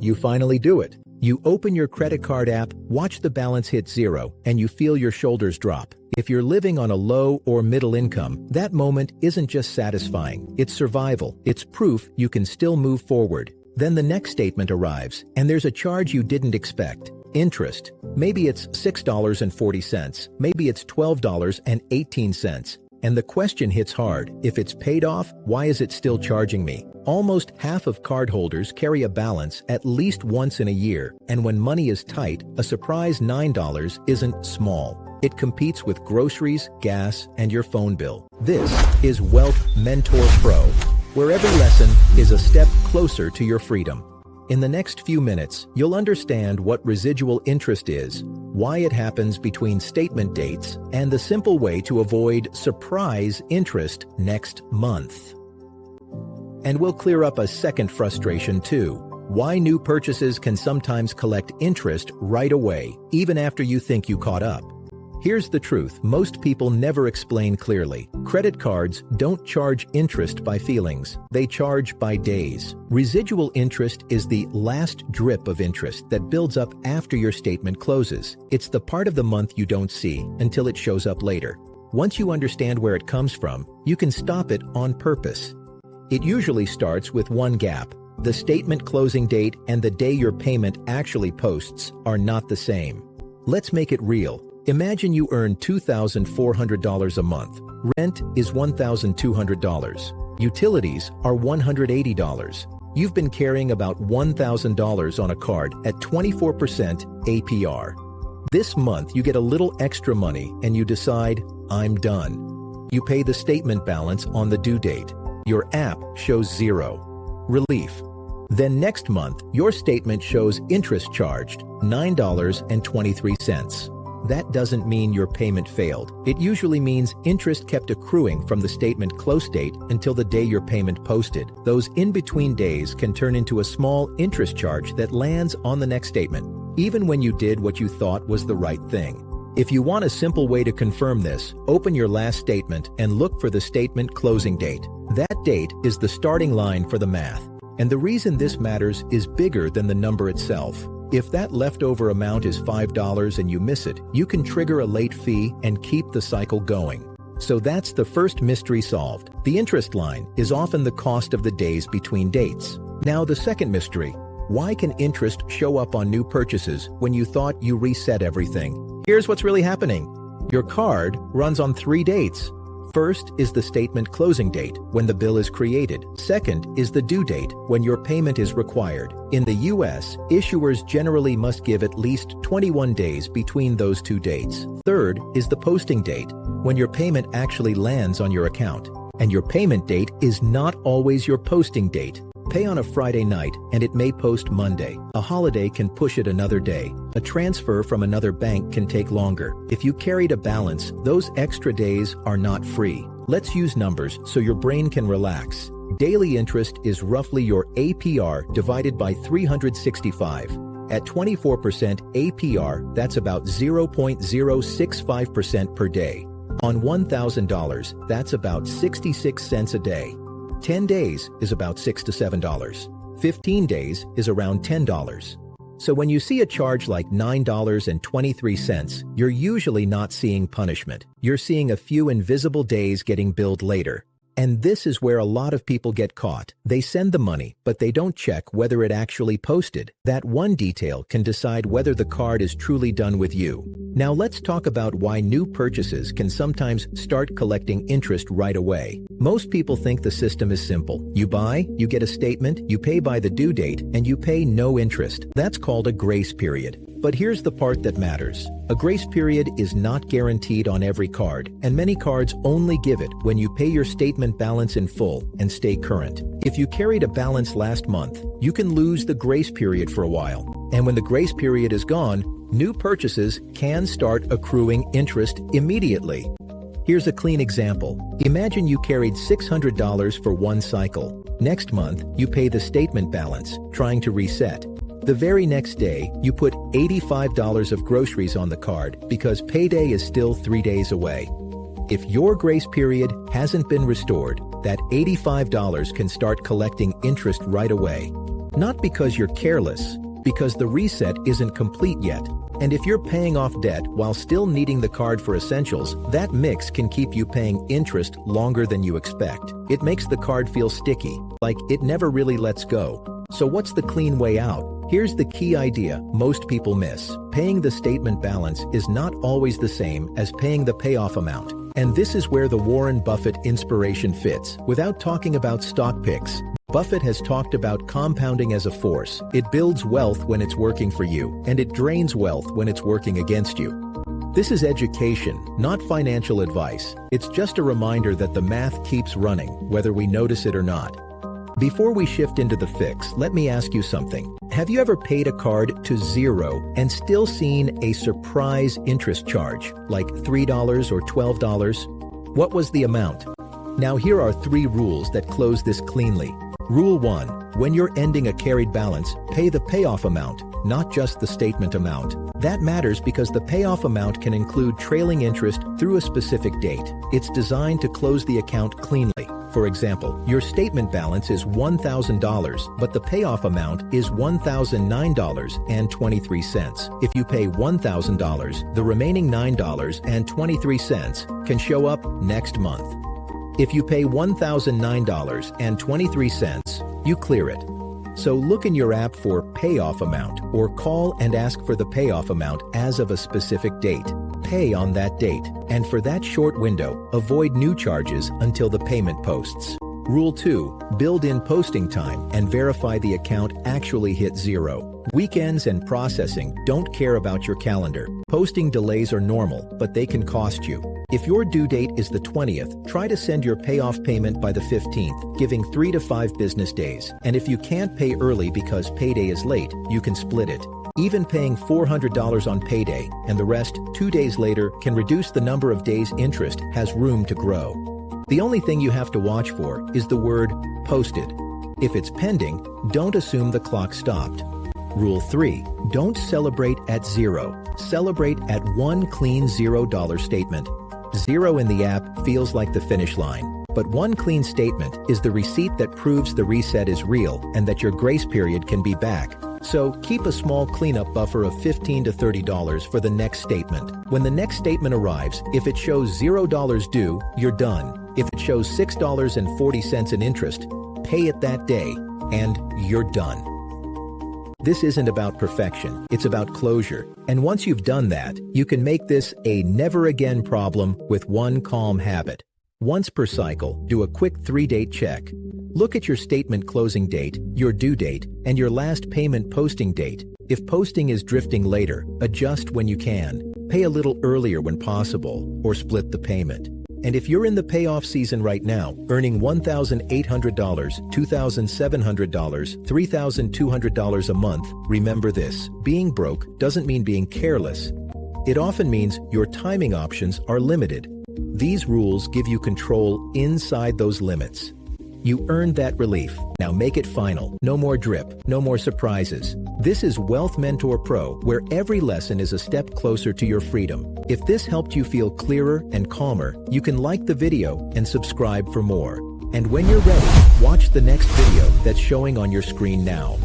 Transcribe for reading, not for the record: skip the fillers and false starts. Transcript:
You finally do it. You open your credit card app, watch the balance hit zero, and you feel your shoulders drop. If you're living on a low or middle income, that moment isn't just satisfying, it's survival. It's proof you can still move forward. Then the next statement arrives, and there's a charge you didn't expect. Interest. Maybe it's $6.40, maybe it's $12.18. And the question hits hard. If it's paid off, why is it still charging me? Almost half of cardholders carry a balance at least once in a year, and when money is tight, a surprise $9 isn't small. It competes with groceries, gas, and your phone bill. This is Wealth Mentor Pro, where every lesson is a step closer to your freedom. In the next few minutes, you'll understand what residual interest is, why it happens between statement dates, and the simple way to avoid surprise interest next month. And we'll clear up a second frustration too: why new purchases can sometimes collect interest right away, even after you think you caught up. Here's the truth most people never explain clearly. Credit cards don't charge interest by feelings, they charge by days. Residual interest is the last drip of interest that builds up after your statement closes. It's the part of the month you don't see until it shows up later. Once you understand where it comes from, you can stop it on purpose. It usually starts with one gap. The statement closing date and the day your payment actually posts are not the same. Let's make it real. Imagine you earn $2,400 a month. Rent is $1,200. Utilities are $180. You've been carrying about $1,000 on a card at 24% APR. This month you get a little extra money and you decide, I'm done. You pay the statement balance on the due date. Your app shows zero. Relief. Then next month, your statement shows interest charged, $9.23. That doesn't mean your payment failed. It usually means interest kept accruing from the statement close date until the day your payment posted. Those in-between days can turn into a small interest charge that lands on the next statement, even when you did what you thought was the right thing. If you want a simple way to confirm this, open your last statement and look for the statement closing date. That date is the starting line for the math. And the reason this matters is bigger than the number itself. If that leftover amount is $5 and you miss it, you can trigger a late fee and keep the cycle going. So that's the first mystery solved. The interest line is often the cost of the days between dates. Now the second mystery: why can interest show up on new purchases when you thought you reset everything? Here's what's really happening. Your card runs on 3 dates. First is the statement closing date, when the bill is created. Second is the due date, when your payment is required. In the US, issuers generally must give at least 21 days between those 2 dates. Third is the posting date, when your payment actually lands on your account. And your payment date is not always your posting date. Pay on a Friday night and it may post Monday. A holiday can push it another day. A transfer from another bank can take longer. If you carried a balance, those extra days are not free. Let's use numbers so your brain can relax. Daily interest is roughly your APR divided by 365. At 24% APR, that's about 0.065% per day. On $1,000, that's about 66 cents a day. 10 days is about $6 to $7. 15 days is around $10. So when you see a charge like $9.23, you're usually not seeing punishment. You're seeing a few invisible days getting billed later. And this is where a lot of people get caught. They send the money, but they don't check whether it actually posted. That one detail can decide whether the card is truly done with you. Now let's talk about why new purchases can sometimes start collecting interest right away. Most people think the system is simple. You buy, you get a statement, you pay by the due date, and you pay no interest. That's called a grace period. But here's the part that matters. A grace period is not guaranteed on every card, and many cards only give it when you pay your statement balance in full and stay current. If you carried a balance last month, you can lose the grace period for a while. And when the grace period is gone, new purchases can start accruing interest immediately. Here's a clean example. Imagine you carried $600 for one cycle. Next month, you pay the statement balance, trying to reset. The very next day, you put $85 of groceries on the card because payday is still 3 days away. If your grace period hasn't been restored, that $85 can start collecting interest right away. Not because you're careless, because the reset isn't complete yet. And if you're paying off debt while still needing the card for essentials, that mix can keep you paying interest longer than you expect. It makes the card feel sticky, like it never really lets go. So what's the clean way out? Here's the key idea most people miss. Paying the statement balance is not always the same as paying the payoff amount. And this is where the Warren Buffett inspiration fits. Without talking about stock picks, Buffett has talked about compounding as a force. It builds wealth when it's working for you, and it drains wealth when it's working against you. This is education, not financial advice. It's just a reminder that the math keeps running, whether we notice it or not. Before we shift into the fix, let me ask you something. Have you ever paid a card to zero and still seen a surprise interest charge, like $3 or $12? What was the amount? Now here are 3 rules that close this cleanly. Rule 1. When you're ending a carried balance, pay the payoff amount, not just the statement amount. That matters because the payoff amount can include trailing interest through a specific date. It's designed to close the account cleanly. For example, your statement balance is $1,000, but the payoff amount is $1,009.23. If you pay $1,000, the remaining $9.23 can show up next month. If you pay $1,009.23, you clear it. So look in your app for payoff amount or call and ask for the payoff amount as of a specific date. Pay on that date, and for that short window, avoid new charges until the payment posts. Rule 2. Build in posting time and verify the account actually hit zero. Weekends and processing don't care about your calendar. Posting delays are normal, but they can cost you. If your due date is the 20th, try to send your payoff payment by the 15th, giving 3 to 5 business days. And if you can't pay early because payday is late, you can split it. Even paying $400 on payday and the rest 2 days later can reduce the number of days interest has room to grow. The only thing you have to watch for is the word posted. If it's pending, don't assume the clock stopped. Rule 3. Don't celebrate at zero. Celebrate at one clean $0 statement. Zero in the app feels like the finish line, but one clean statement is the receipt that proves the reset is real and that your grace period can be back. So keep a small cleanup buffer of $15 to $30 for the next statement. When the next statement arrives, if it shows $0 due, you're done. If it shows $6.40 in interest, pay it that day, and you're done. This isn't about perfection, it's about closure. And once you've done that, you can make this a never-again problem with one calm habit. Once per cycle, do a quick 3-date check. Look at your statement closing date, your due date, and your last payment posting date. If posting is drifting later, adjust when you can. Pay a little earlier when possible, or split the payment. And if you're in the payoff season right now, earning $1,800, $2,700, $3,200 a month, remember this: being broke doesn't mean being careless. It often means your timing options are limited. These rules give you control inside those limits. You earned that relief. Now make it final. No more drip, no more surprises. This is Wealth Mentor Pro, where every lesson is a step closer to your freedom. If this helped you feel clearer and calmer, you can like the video and subscribe for more. And when you're ready, watch the next video that's showing on your screen now.